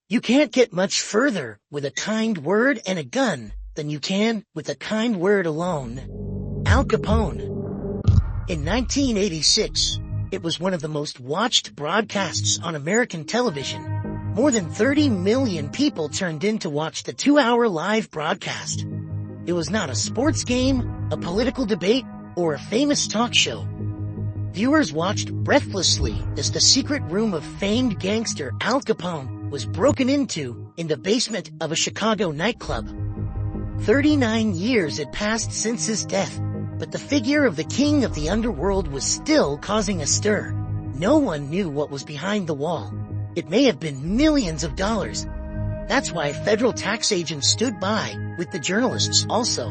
You can't get much further with a kind word and a gun than you can with a kind word alone. Al Capone. In 1986, it was one of the most watched broadcasts on American television. More than 30 million people turned in to watch the 2-hour live broadcast. It was not a sports game, a political debate, or a famous talk show. Viewers watched breathlessly as the secret room of famed gangster Al Capone was broken into in the basement of a Chicago nightclub. 39 years had passed since his death, but the figure of the king of the underworld was still causing a stir. No one knew what was behind the wall. It may have been millions of dollars. That's why federal tax agents stood by, with the journalists also.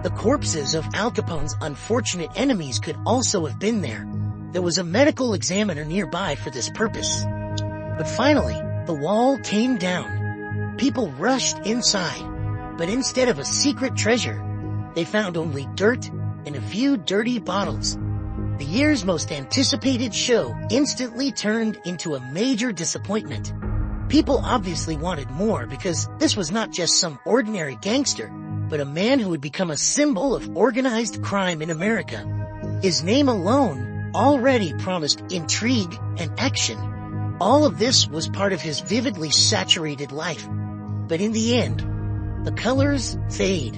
The corpses of Al Capone's unfortunate enemies could also have been there. There was a medical examiner nearby for this purpose. But finally, the wall came down. People rushed inside, but instead of a secret treasure, they found only dirt and a few dirty bottles. The year's most anticipated show instantly turned into a major disappointment. People obviously wanted more because this was not just some ordinary gangster, but a man who would become a symbol of organized crime in America. His name alone already promised intrigue and action. All of this was part of his vividly saturated life. But in the end, the colors fade.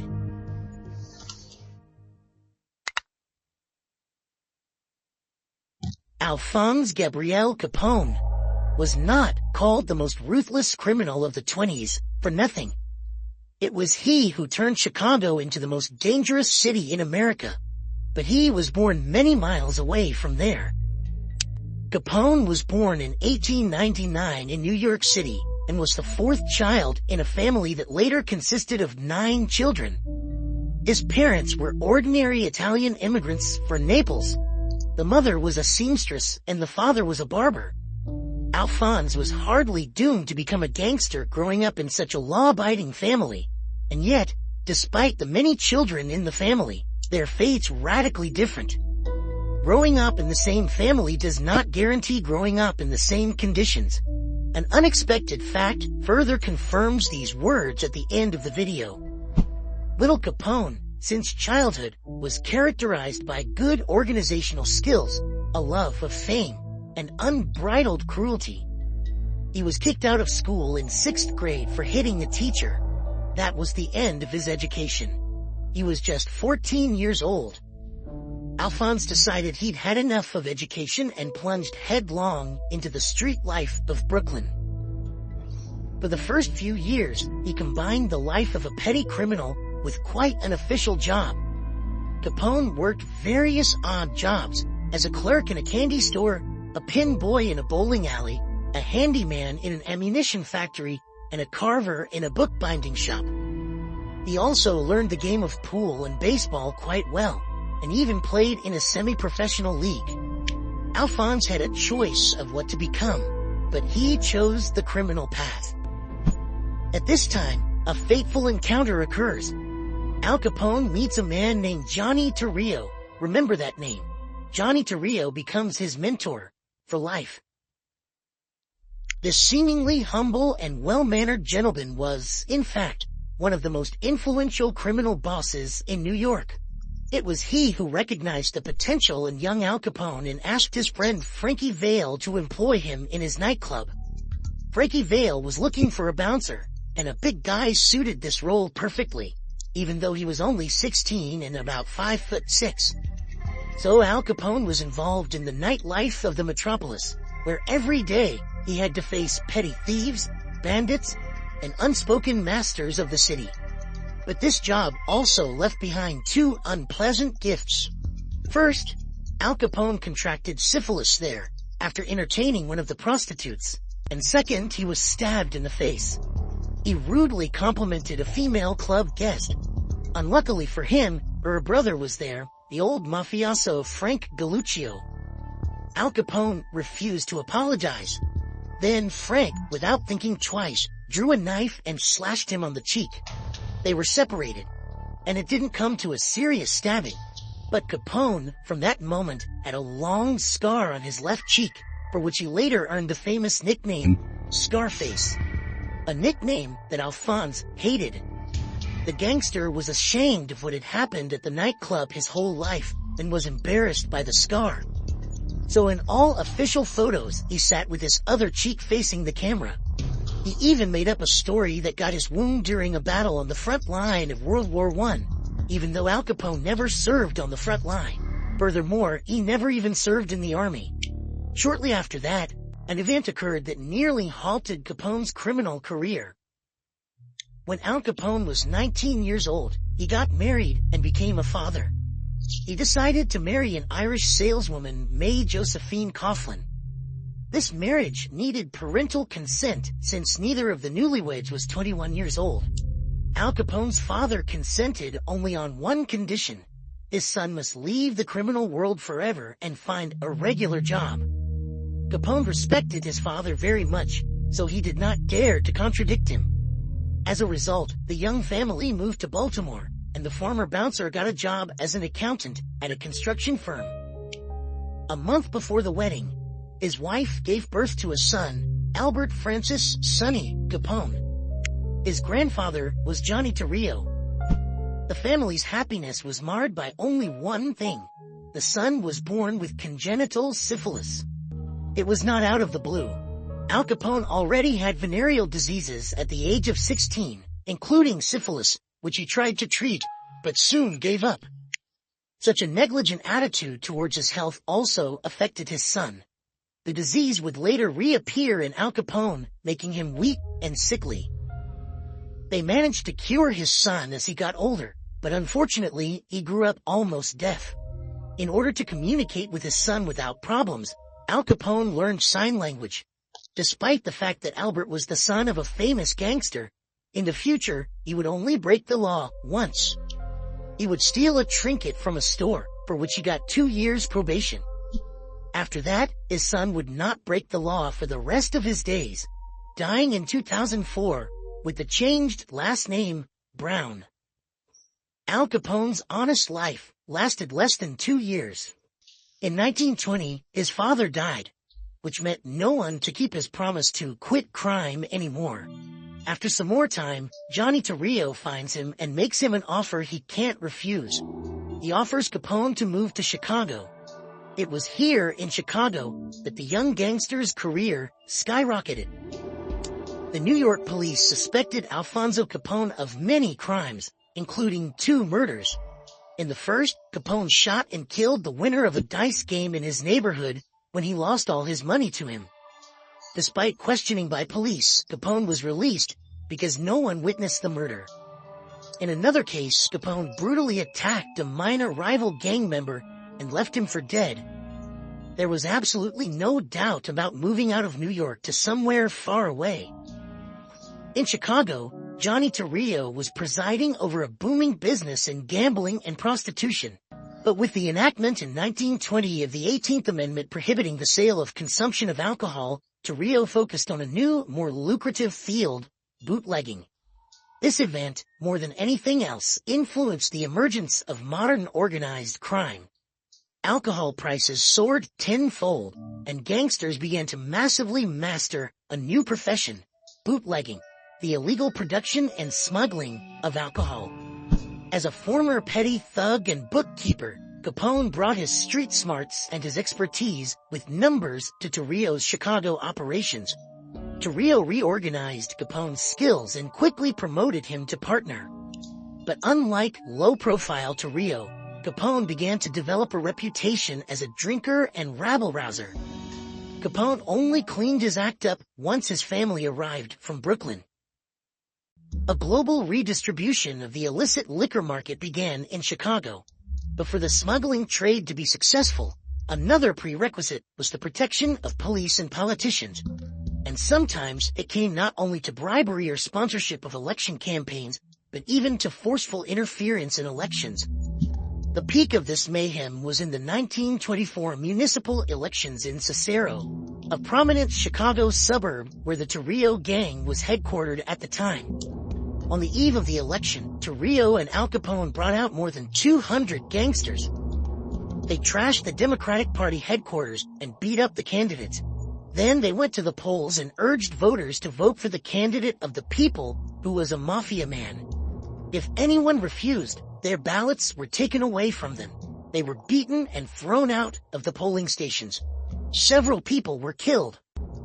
Alphonse Gabriel Capone was not called the most ruthless criminal of the 20s for nothing. It was he who turned Chicago into the most dangerous city in America, but he was born many miles away from there. Capone was born in 1899 in New York City and was the fourth child in a family that later consisted of 9 children. His parents were ordinary Italian immigrants from Naples. The mother was a seamstress and the father was a barber. Alphonse was hardly doomed to become a gangster growing up in such a law-abiding family. And yet, despite the many children in the family, their fates radically different. Growing up in the same family does not guarantee growing up in the same conditions. An unexpected fact further confirms these words at the end of the video. Little Capone, since childhood, was characterized by good organizational skills, a love of fame, and unbridled cruelty. He was kicked out of school in 6th grade for hitting a teacher. That was the end of his education. He was just 14 years old. Alphonse decided he'd had enough of education and plunged headlong into the street life of Brooklyn. For the first few years, he combined the life of a petty criminal with quite an official job. Capone worked various odd jobs as a clerk in a candy store, a pin boy in a bowling alley, a handyman in an ammunition factory, and a carver in a bookbinding shop. He also learned the game of pool and baseball quite well, and even played in a semi-professional league. Alphonse had a choice of what to become, but he chose the criminal path. At this time, a fateful encounter occurs. Al Capone meets a man named Johnny Torrio. Remember that name. Johnny Torrio becomes his mentor for life. This seemingly humble and well-mannered gentleman was, in fact, one of the most influential criminal bosses in New York. It was he who recognized the potential in young Al Capone and asked his friend Frankie Vale to employ him in his nightclub. Frankie Vale was looking for a bouncer, and a big guy suited this role perfectly, even though he was only 16 and about 5'6". So Al Capone was involved in the nightlife of the metropolis, where every day he had to face petty thieves, bandits, and unspoken masters of the city. But this job also left behind 2 unpleasant gifts. First, Al Capone contracted syphilis there after entertaining one of the prostitutes. And second, he was stabbed in the face. He rudely complimented a female club guest. Unluckily for him, her brother was there, the old mafioso Frank Galluccio. Al Capone refused to apologize. Then Frank, without thinking twice, drew a knife and slashed him on the cheek. They were separated, and it didn't come to a serious stabbing. But Capone, from that moment, had a long scar on his left cheek, for which he later earned the famous nickname, Scarface. a nickname that Alphonse hated. The gangster was ashamed of what had happened at the nightclub his whole life and was embarrassed by the scar. So in all official photos, he sat with his other cheek facing the camera. He even made up a story that got his wound during a battle on the front line of World War I, even though Al Capone never served on the front line. Furthermore, he never even served in the army. Shortly after that, an event occurred that nearly halted Capone's criminal career. When Al Capone was 19 years old, he got married and became a father. He decided to marry an Irish saleswoman, May Josephine Coughlin. This marriage needed parental consent since neither of the newlyweds was 21 years old. Al Capone's father consented only on one condition: his son must leave the criminal world forever and find a regular job. Capone respected his father very much, so he did not dare to contradict him. As a result, the young family moved to Baltimore, and the former bouncer got a job as an accountant at a construction firm. A month before the wedding, his wife gave birth to a son, Albert Francis "Sonny" Capone. His grandfather was Johnny Torrio. The family's happiness was marred by only one thing: the son was born with congenital syphilis. It was not out of the blue. Al Capone already had venereal diseases at the age of 16, including syphilis, which he tried to treat, but soon gave up. Such a negligent attitude towards his health also affected his son. The disease would later reappear in Al Capone, making him weak and sickly. They managed to cure his son as he got older, but unfortunately, he grew up almost deaf. In order to communicate with his son without problems, Al Capone learned sign language. Despite the fact that Albert was the son of a famous gangster, in the future, he would only break the law once. He would steal a trinket from a store, for which he got 2 years probation. After that, his son would not break the law for the rest of his days, dying in 2004 with the changed last name, Brown. Al Capone's honest life lasted less than 2 years. In 1920, his father died, which meant no one to keep his promise to quit crime anymore. After some more time, Johnny Torrio finds him and makes him an offer he can't refuse. He offers Capone to move to Chicago. It was here in Chicago that the young gangster's career skyrocketed. The New York police suspected Alfonso Capone of many crimes, including 2 murders. In the first, Capone shot and killed the winner of a dice game in his neighborhood when he lost all his money to him. Despite questioning by police, Capone was released because no one witnessed the murder. In another case, Capone brutally attacked a minor rival gang member and left him for dead. There was absolutely no doubt about moving out of New York to somewhere far away. In Chicago, Johnny Torrio was presiding over a booming business in gambling and prostitution. But with the enactment in 1920 of the 18th Amendment prohibiting the sale of consumption of alcohol, Torrio focused on a new, more lucrative field, bootlegging. This event, more than anything else, influenced the emergence of modern organized crime. Alcohol prices soared tenfold, and gangsters began to massively master a new profession, bootlegging, the illegal production and smuggling of alcohol. As a former petty thug and bookkeeper, Capone brought his street smarts and his expertise with numbers to Torrio's Chicago operations. Torrio reorganized Capone's skills and quickly promoted him to partner. But unlike low-profile Torrio, Capone began to develop a reputation as a drinker and rabble-rouser. Capone only cleaned his act up once his family arrived from Brooklyn. A global redistribution of the illicit liquor market began in Chicago. But for the smuggling trade to be successful, another prerequisite was the protection of police and politicians. And sometimes it came not only to bribery or sponsorship of election campaigns, but even to forceful interference in elections. The peak of this mayhem was in the 1924 municipal elections in Cicero, a prominent Chicago suburb where the Torrio gang was headquartered at the time. On the eve of the election, Torrio and Al Capone brought out more than 200 gangsters. They trashed the Democratic Party headquarters and beat up the candidates. Then they went to the polls and urged voters to vote for the candidate of the people, who was a mafia man. If anyone refused, their ballots were taken away from them. They were beaten and thrown out of the polling stations. Several people were killed.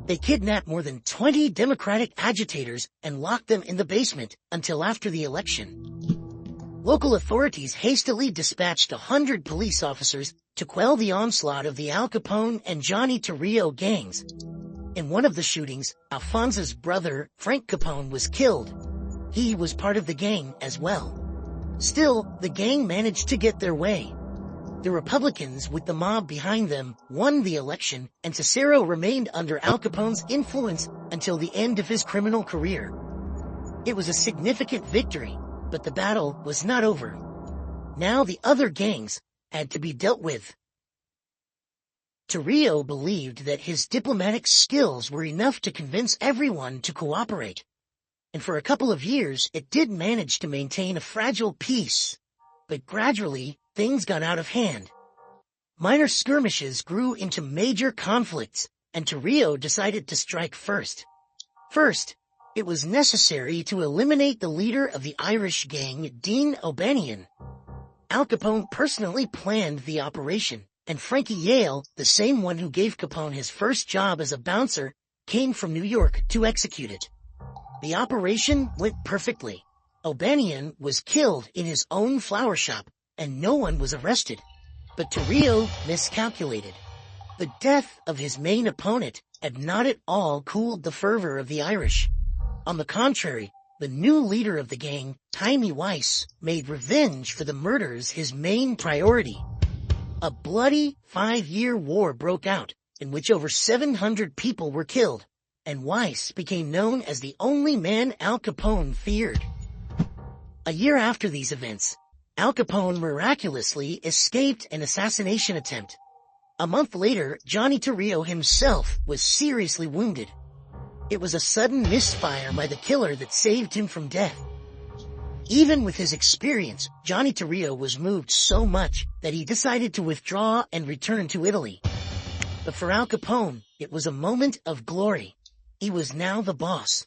They kidnapped more than 20 Democratic agitators and locked them in the basement until after the election. Local authorities hastily dispatched 100 police officers to quell the onslaught of the Al Capone and Johnny Torrio gangs. In one of the shootings, Alfonso's brother, Frank Capone, was killed. He was part of the gang as well. Still, the gang managed to get their way. The Republicans, with the mob behind them, won the election, and Cicero remained under Al Capone's influence until the end of his criminal career. It was a significant victory, but the battle was not over. Now the other gangs had to be dealt with. Torrio believed that his diplomatic skills were enough to convince everyone to cooperate. And for a couple of years it did manage to maintain a fragile peace. But gradually, things got out of hand. Minor skirmishes grew into major conflicts, and Torrio decided to strike first. First, it was necessary to eliminate the leader of the Irish gang, Dean O'Banion. Al Capone personally planned the operation, and Frankie Yale, the same one who gave Capone his first job as a bouncer, came from New York to execute it. The operation went perfectly. O'Banion was killed in his own flower shop, and no one was arrested. But Torrio miscalculated. The death of his main opponent had not at all cooled the fervor of the Irish. On the contrary, the new leader of the gang, Timmy Weiss, made revenge for the murders his main priority. A bloody 5-year war broke out, in which over 700 people were killed, and Weiss became known as the only man Al Capone feared. A year after these events, Al Capone miraculously escaped an assassination attempt. A month later, Johnny Torrio himself was seriously wounded. It was a sudden misfire by the killer that saved him from death. Even with his experience, Johnny Torrio was moved so much that he decided to withdraw and return to Italy. But for Al Capone, it was a moment of glory. He was now the boss.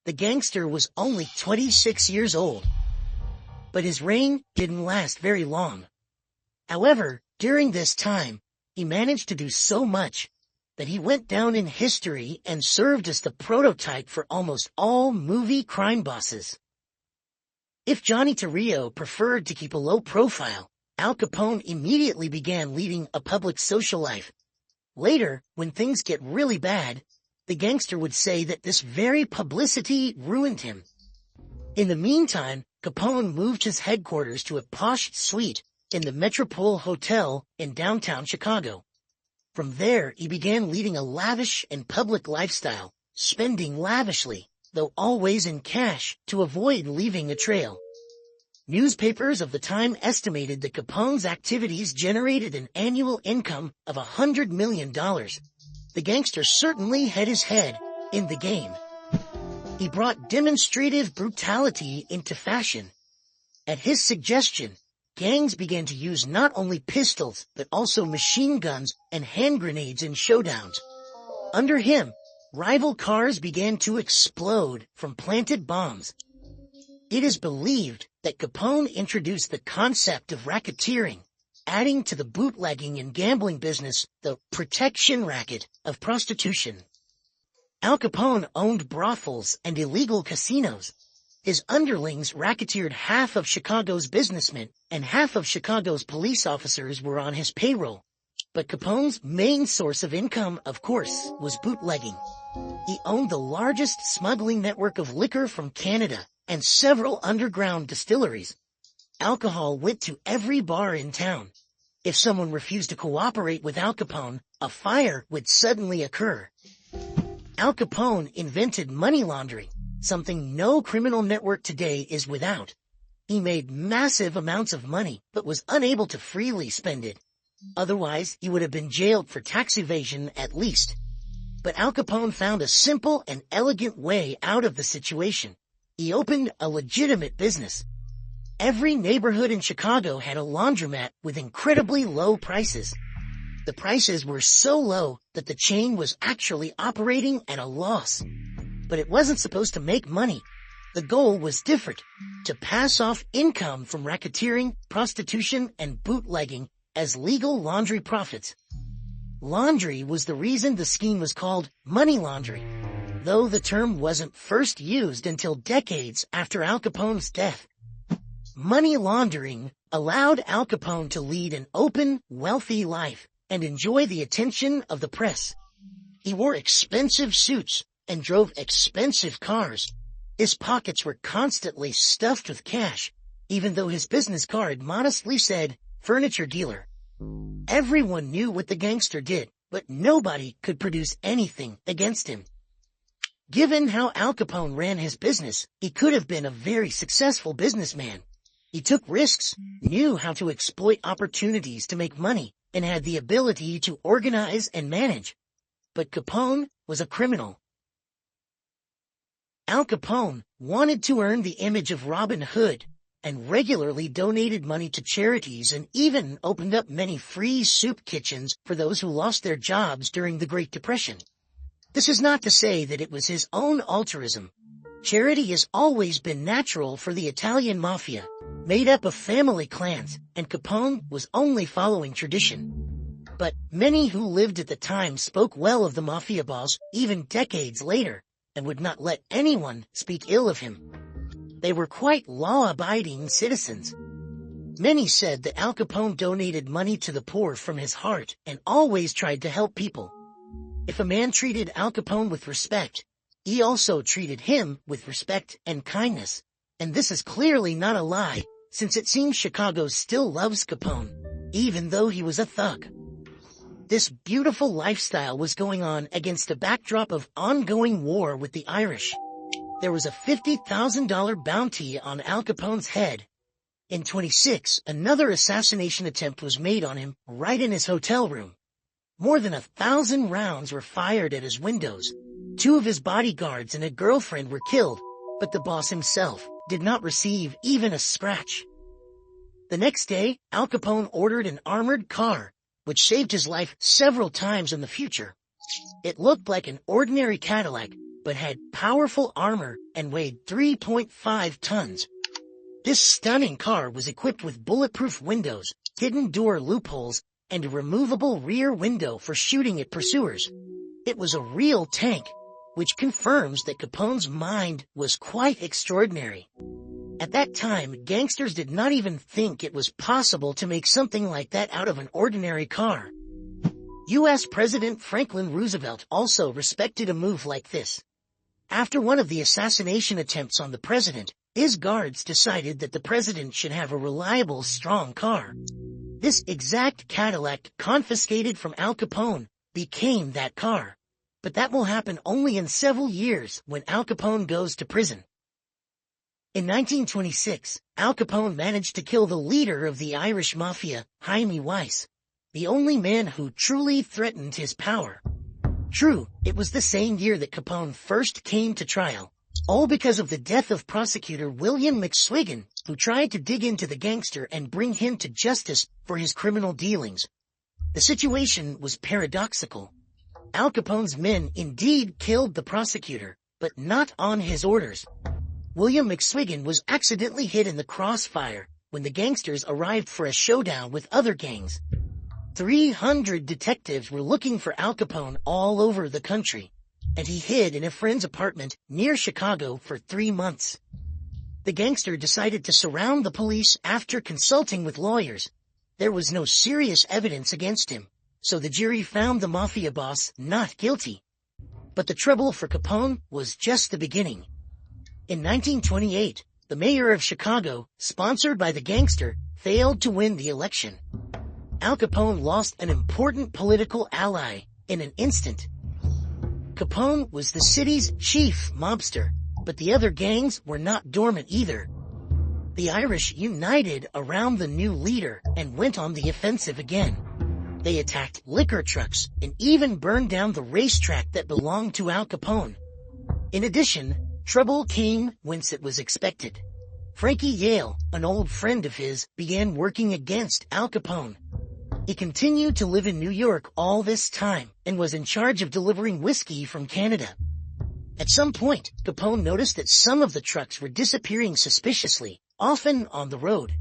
The gangster was only 26 years old. But his reign didn't last very long. However, during this time, he managed to do so much that he went down in history and served as the prototype for almost all movie crime bosses. If Johnny Torrio preferred to keep a low profile, Al Capone immediately began leading a public social life. Later, when things get really bad, the gangster would say that this very publicity ruined him. In the meantime, Capone moved his headquarters to a posh suite in the Metropole Hotel in downtown Chicago. From there, he began leading a lavish and public lifestyle, spending lavishly, though always in cash, to avoid leaving a trail. Newspapers of the time estimated that Capone's activities generated an annual income of $100 million. The gangster certainly had his head in the game. He brought demonstrative brutality into fashion. At his suggestion, gangs began to use not only pistols, but also machine guns and hand grenades in showdowns. Under him, rival cars began to explode from planted bombs. It is believed that Capone introduced the concept of racketeering, adding to the bootlegging and gambling business the protection racket of prostitution. Al Capone owned brothels and illegal casinos. His underlings racketeered half of Chicago's businessmen, and half of Chicago's police officers were on his payroll. But Capone's main source of income, of course, was bootlegging. He owned the largest smuggling network of liquor from Canada, and several underground distilleries. Alcohol went to every bar in town. If someone refused to cooperate with Al Capone, a fire would suddenly occur. Al Capone invented money laundering, something no criminal network today is without. He made massive amounts of money, but was unable to freely spend it. Otherwise, he would have been jailed for tax evasion at least. But Al Capone found a simple and elegant way out of the situation. He opened a legitimate business. Every neighborhood in Chicago had a laundromat with incredibly low prices. The prices were so low that the chain was actually operating at a loss. But it wasn't supposed to make money. The goal was different: to pass off income from racketeering, prostitution, and bootlegging as legal laundry profits. Laundry was the reason the scheme was called money laundering, though the term wasn't first used until decades after Al Capone's death. Money laundering allowed Al Capone to lead an open, wealthy life and enjoy the attention of the press. He wore expensive suits and drove expensive cars. His pockets were constantly stuffed with cash, even though his business card modestly said, "furniture dealer." Everyone knew what the gangster did, but nobody could produce anything against him. Given how Al Capone ran his business, he could have been a very successful businessman. He took risks, knew how to exploit opportunities to make money, and had the ability to organize and manage. But Capone was a criminal. Al Capone wanted to earn the image of Robin Hood, and regularly donated money to charities and even opened up many free soup kitchens for those who lost their jobs during the Great Depression. This is not to say that it was his own altruism. Charity has always been natural for the Italian Mafia, made up of family clans, and Capone was only following tradition. But many who lived at the time spoke well of the Mafia boss even decades later, and would not let anyone speak ill of him. They were quite law-abiding citizens. Many said that Al Capone donated money to the poor from his heart and always tried to help people. If a man treated Al Capone with respect, he also treated him with respect and kindness. And this is clearly not a lie, since it seems Chicago still loves Capone, even though he was a thug. This beautiful lifestyle was going on against a backdrop of ongoing war with the Irish. There was a $50,000 bounty on Al Capone's head. In 26, another assassination attempt was made on him right in his hotel room. More than 1,000 rounds were fired at his windows. 2 of his bodyguards and a girlfriend were killed, but the boss himself did not receive even a scratch. The next day, Al Capone ordered an armored car, which saved his life several times in the future. It looked like an ordinary Cadillac, but had powerful armor and weighed 3.5 tons. This stunning car was equipped with bulletproof windows, hidden door loopholes, and a removable rear window for shooting at pursuers. It was a real tank, which confirms that Capone's mind was quite extraordinary. At that time, gangsters did not even think it was possible to make something like that out of an ordinary car. U.S. President Franklin Roosevelt also respected a move like this. After one of the assassination attempts on the president, his guards decided that the president should have a reliable, strong car. This exact Cadillac confiscated from Al Capone became that car. But that will happen only in several years when Al Capone goes to prison. In 1926, Al Capone managed to kill the leader of the Irish Mafia, Jaime Weiss, the only man who truly threatened his power. True, it was the same year that Capone first came to trial, all because of the death of prosecutor William McSwiggan, who tried to dig into the gangster and bring him to justice for his criminal dealings. The situation was paradoxical. Al Capone's men indeed killed the prosecutor, but not on his orders. William McSwiggan was accidentally hit in the crossfire when the gangsters arrived for a showdown with other gangs. 300 detectives were looking for Al Capone all over the country, and he hid in a friend's apartment near Chicago for 3 months. The gangster decided to surround the police after consulting with lawyers. There was no serious evidence against him, so the jury found the Mafia boss not guilty. But the trouble for Capone was just the beginning. In 1928, the mayor of Chicago, sponsored by the gangster, failed to win the election. Al Capone lost an important political ally in an instant. Capone was the city's chief mobster, but the other gangs were not dormant either. The Irish united around the new leader and went on the offensive again. They attacked liquor trucks and even burned down the racetrack that belonged to Al Capone. In addition, trouble came whence it was expected. Frankie Yale, an old friend of his, began working against Al Capone. He continued to live in New York all this time and was in charge of delivering whiskey from Canada. At some point, Capone noticed that some of the trucks were disappearing suspiciously, often on the road.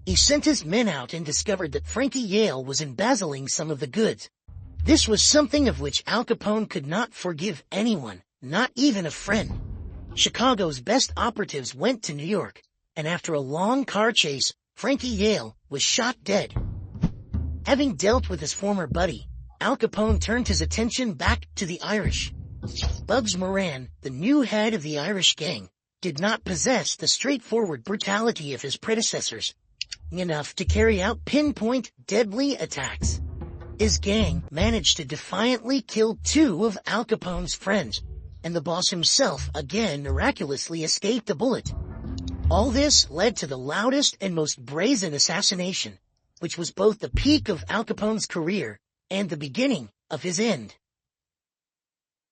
He sent his men out and discovered that Frankie Yale was embezzling some of the goods. This was something of which Al Capone could not forgive anyone, not even a friend. Chicago's best operatives went to New York, and after a long car chase, Frankie Yale was shot dead. Having dealt with his former buddy, Al Capone turned his attention back to the Irish. Bugs Moran, the new head of the Irish gang, did not possess the straightforward brutality of his predecessors, enough to carry out pinpoint, deadly attacks. His gang managed to defiantly kill 2 of Al Capone's friends, and the boss himself again miraculously escaped a bullet. All this led to the loudest and most brazen assassination, which was both the peak of Al Capone's career and the beginning of his end.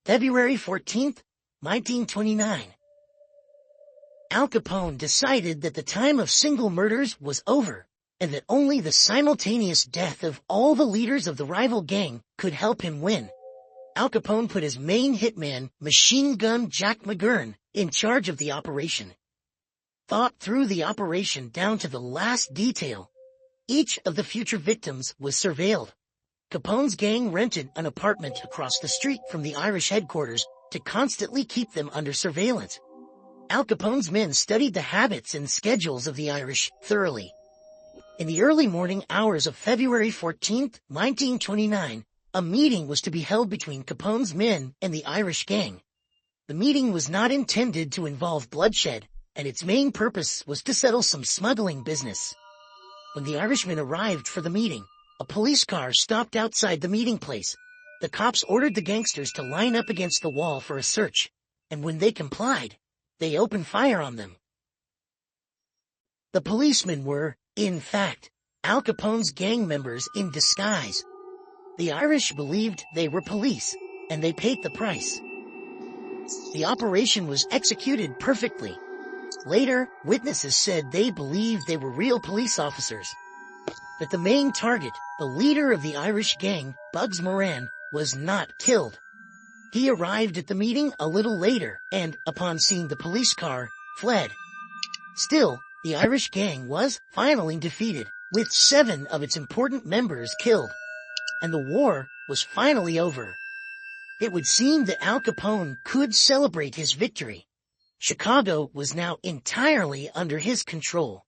February 14th, 1929. Al Capone decided that the time of single murders was over, and that only the simultaneous death of all the leaders of the rival gang could help him win. Al Capone put his main hitman, Machine Gun Jack McGurn, in charge of the operation. Thought through the operation down to the last detail. Each of the future victims was surveilled. Capone's gang rented an apartment across the street from the Irish headquarters to constantly keep them under surveillance. Al Capone's men studied the habits and schedules of the Irish thoroughly. In the early morning hours of February 14, 1929, a meeting was to be held between Capone's men and the Irish gang. The meeting was not intended to involve bloodshed, and its main purpose was to settle some smuggling business. When the Irishmen arrived for the meeting, a police car stopped outside the meeting place. The cops ordered the gangsters to line up against the wall for a search, and when they complied, they opened fire on them. The policemen were, in fact, Al Capone's gang members in disguise. The Irish believed they were police, and they paid the price. The operation was executed perfectly. Later, witnesses said they believed they were real police officers. But the main target, the leader of the Irish gang, Bugs Moran, was not killed. He arrived at the meeting a little later and, upon seeing the police car, fled. Still, the Irish gang was finally defeated, with 7 of its important members killed. And the war was finally over. It would seem that Al Capone could celebrate his victory. Chicago was now entirely under his control.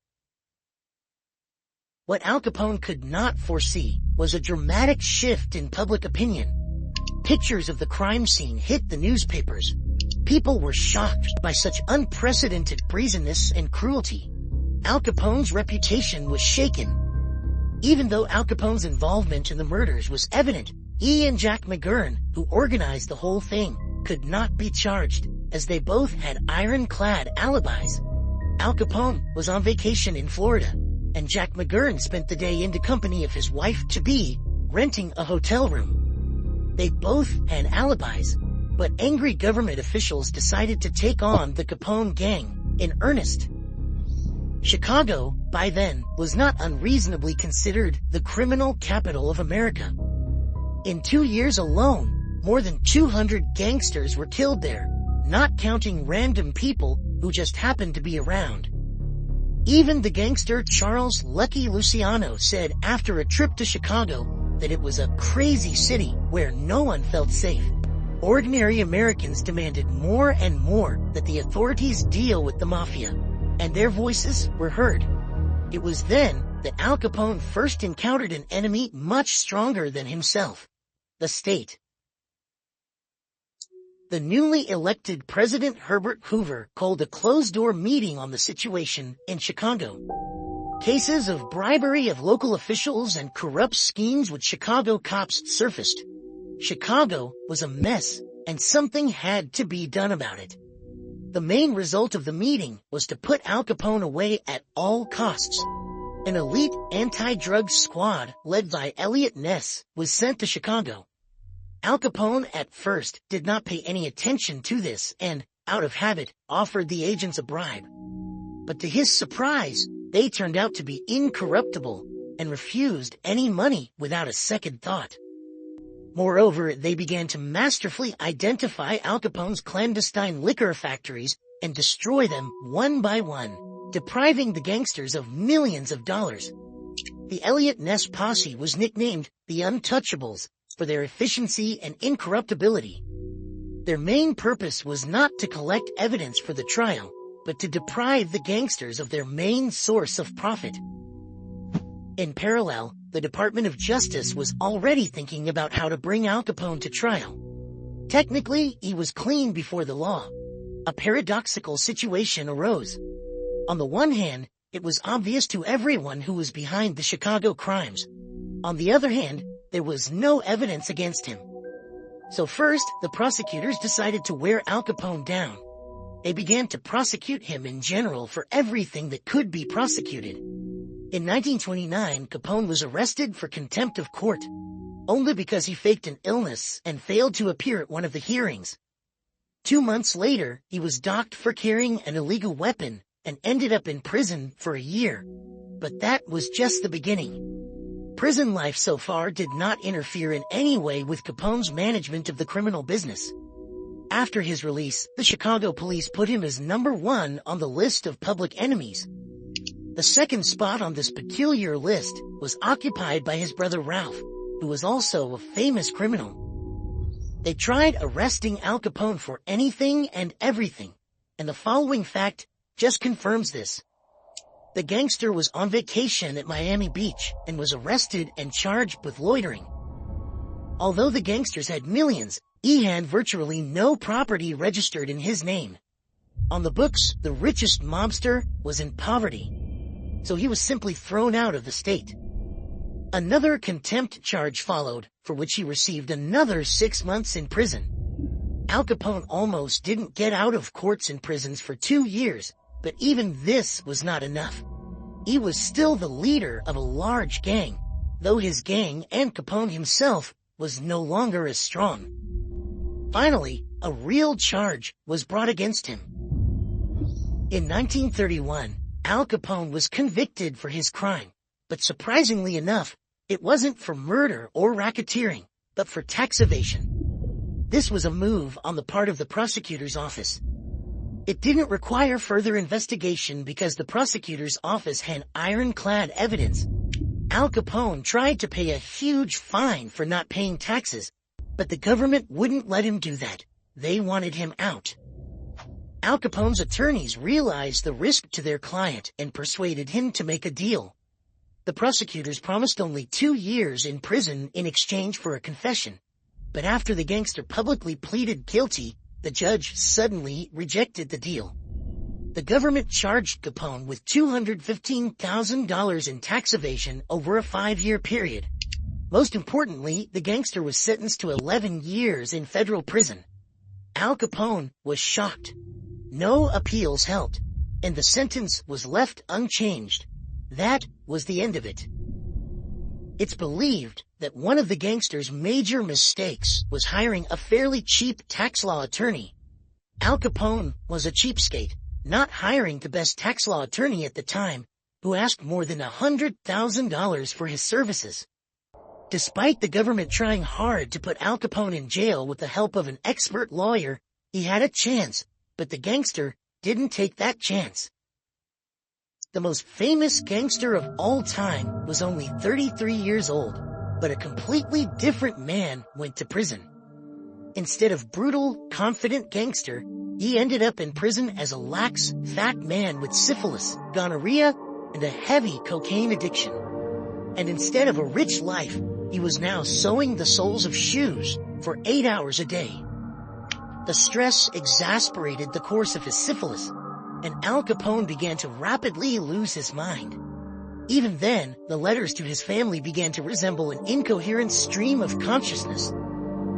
What Al Capone could not foresee was a dramatic shift in public opinion. Pictures of the crime scene hit the newspapers. People were shocked by such unprecedented brazenness and cruelty. Al Capone's reputation was shaken. Even though Al Capone's involvement in the murders was evident, he and Jack McGurn, who organized the whole thing, could not be charged, as they both had ironclad alibis. Al Capone was on vacation in Florida, and Jack McGurn spent the day in the company of his wife-to-be, renting a hotel room. They both had alibis, but angry government officials decided to take on the Capone gang in earnest. Chicago, by then, was not unreasonably considered the criminal capital of America. In 2 years alone, more than 200 gangsters were killed there, not counting random people who just happened to be around. Even the gangster Charles Lucky Luciano said after a trip to Chicago that it was a crazy city where no one felt safe. Ordinary Americans demanded more and more that the authorities deal with the Mafia, and their voices were heard. It was then that Al Capone first encountered an enemy much stronger than himself: the state. The newly elected President Herbert Hoover called a closed-door meeting on the situation in Chicago. Cases of bribery of local officials and corrupt schemes with Chicago cops surfaced. Chicago was a mess, and something had to be done about it. The main result of the meeting was to put Al Capone away at all costs. An elite anti-drug squad led by Elliot Ness was sent to Chicago. Al Capone at first did not pay any attention to this and, out of habit, offered the agents a bribe. But to his surprise, they turned out to be incorruptible, and refused any money without a second thought. Moreover, they began to masterfully identify Al Capone's clandestine liquor factories and destroy them one by one, depriving the gangsters of millions of dollars. The Elliot Ness posse was nicknamed the Untouchables for their efficiency and incorruptibility. Their main purpose was not to collect evidence for the trial, but to deprive the gangsters of their main source of profit. In parallel, the Department of Justice was already thinking about how to bring Al Capone to trial. Technically, he was clean before the law. A paradoxical situation arose. On the one hand, it was obvious to everyone who was behind the Chicago crimes. On the other hand, there was no evidence against him. So first, the prosecutors decided to wear Al Capone down. They began to prosecute him in general for everything that could be prosecuted. In 1929, Capone was arrested for contempt of court, only because he faked an illness and failed to appear at one of the hearings. 2 months later, he was docked for carrying an illegal weapon and ended up in prison for a year. But that was just the beginning. Prison life so far did not interfere in any way with Capone's management of the criminal business. After his release, the Chicago police put him as number 1 on the list of public enemies. The second spot on this peculiar list was occupied by his brother Ralph, who was also a famous criminal. They tried arresting Al Capone for anything and everything, and the following fact just confirms this. The gangster was on vacation at Miami Beach and was arrested and charged with loitering. Although the gangsters had millions, he had virtually no property registered in his name. On the books, the richest mobster was in poverty, so he was simply thrown out of the state. Another contempt charge followed, for which he received another 6 months in prison. Al Capone almost didn't get out of courts and prisons for 2 years, but even this was not enough. He was still the leader of a large gang, though his gang and Capone himself was no longer as strong. Finally, a real charge was brought against him. In 1931, Al Capone was convicted for his crime, but surprisingly enough, it wasn't for murder or racketeering, but for tax evasion. This was a move on the part of the prosecutor's office. It didn't require further investigation because the prosecutor's office had ironclad evidence. Al Capone tried to pay a huge fine for not paying taxes, but the government wouldn't let him do that. They wanted him out. Al Capone's attorneys realized the risk to their client and persuaded him to make a deal. The prosecutors promised only 2 years in prison in exchange for a confession. But after the gangster publicly pleaded guilty, the judge suddenly rejected the deal. The government charged Capone with $215,000 in tax evasion over a 5-year period. Most importantly, the gangster was sentenced to 11 years in federal prison. Al Capone was shocked. No appeals helped, and the sentence was left unchanged. That was the end of it. It's believed that one of the gangster's major mistakes was hiring a fairly cheap tax law attorney. Al Capone was a cheapskate, not hiring the best tax law attorney at the time, who asked more than $100,000 for his services. Despite the government trying hard to put Al Capone in jail with the help of an expert lawyer, he had a chance, but the gangster didn't take that chance. The most famous gangster of all time was only 33 years old, but a completely different man went to prison. Instead of brutal, confident gangster, he ended up in prison as a lax, fat man with syphilis, gonorrhea, and a heavy cocaine addiction. And instead of a rich life, he was now sewing the soles of shoes for 8 hours a day. The stress exasperated the course of his syphilis, and Al Capone began to rapidly lose his mind. Even then, the letters to his family began to resemble an incoherent stream of consciousness.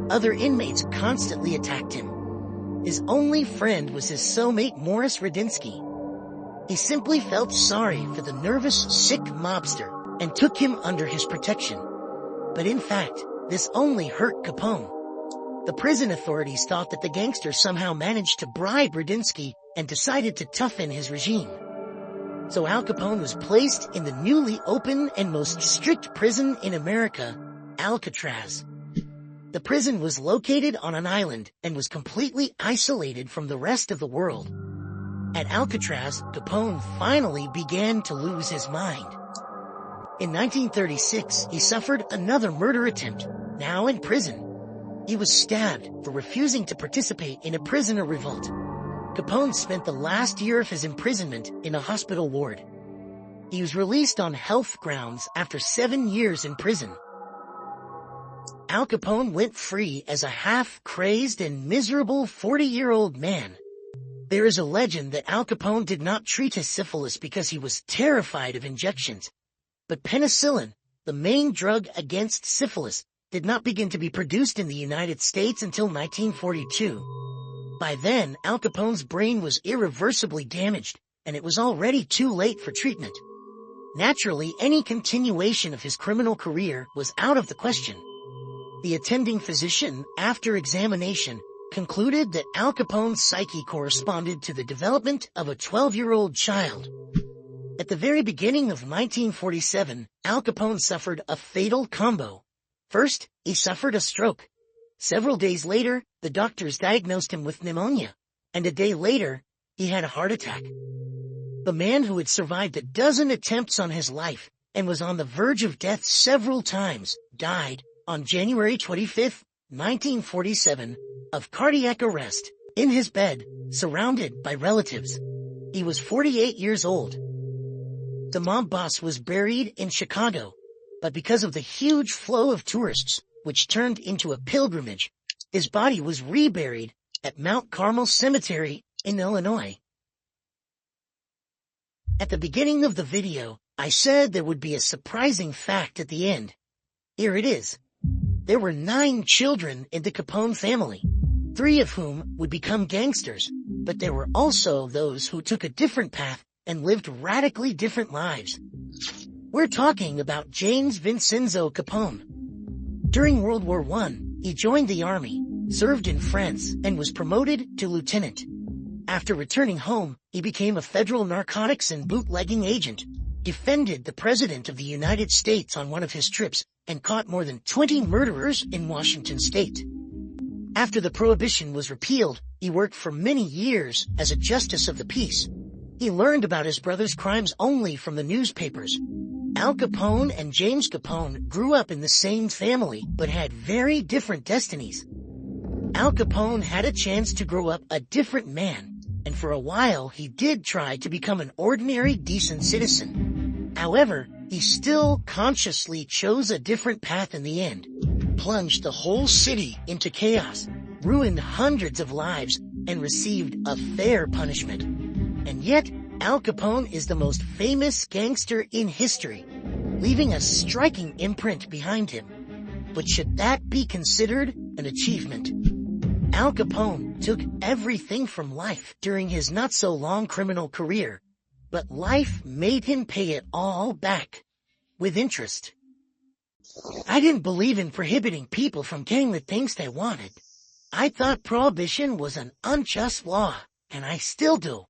Other inmates constantly attacked him. His only friend was his cellmate Morris Radinsky. He simply felt sorry for the nervous, sick mobster and took him under his protection. But in fact, this only hurt Capone. The prison authorities thought that the gangster somehow managed to bribe Radinsky and decided to toughen his regime. So Al Capone was placed in the newly opened and most strict prison in America, Alcatraz. The prison was located on an island and was completely isolated from the rest of the world. At Alcatraz, Capone finally began to lose his mind. In 1936, he suffered another murder attempt, now in prison. He was stabbed for refusing to participate in a prisoner revolt. Capone spent the last year of his imprisonment in a hospital ward. He was released on health grounds after 7 years in prison. Al Capone went free as a half-crazed and miserable 40-year-old man. There is a legend that Al Capone did not treat his syphilis because he was terrified of injections. But penicillin, the main drug against syphilis, did not begin to be produced in the United States until 1942. By then, Al Capone's brain was irreversibly damaged, and it was already too late for treatment. Naturally, any continuation of his criminal career was out of the question. The attending physician, after examination, concluded that Al Capone's psyche corresponded to the development of a 12-year-old child. At the very beginning of 1947, Al Capone suffered a fatal combo. First, he suffered a stroke. Several days later, the doctors diagnosed him with pneumonia, and a day later, he had a heart attack. The man who had survived a dozen attempts on his life and was on the verge of death several times died on January 25, 1947, of cardiac arrest, in his bed, surrounded by relatives. He was 48 years old. The mob boss was buried in Chicago, but because of the huge flow of tourists, which turned into a pilgrimage, his body was reburied at Mount Carmel Cemetery in Illinois. At the beginning of the video, I said there would be a surprising fact at the end. Here it is. There were 9 children in the Capone family, 3 of whom would become gangsters, but there were also those who took a different path and lived radically different lives. We're talking about James Vincenzo Capone. During World War I, he joined the army, served in France, and was promoted to lieutenant. After returning home, he became a federal narcotics and bootlegging agent, defended the President of the United States on one of his trips, and caught more than 20 murderers in Washington state. After the Prohibition was repealed, he worked for many years as a justice of the peace. He learned about his brother's crimes only from the newspapers. Al Capone and James Capone grew up in the same family, but had very different destinies. Al Capone had a chance to grow up a different man, and for a while he did try to become an ordinary, decent citizen. However, he still consciously chose a different path in the end, plunged the whole city into chaos, ruined hundreds of lives, and received a fair punishment. And yet, Al Capone is the most famous gangster in history, leaving a striking imprint behind him. But should that be considered an achievement? Al Capone took everything from life during his not-so-long criminal career, but life made him pay it all back, with interest. I didn't believe in prohibiting people from getting the things they wanted. I thought prohibition was an unjust law, and I still do.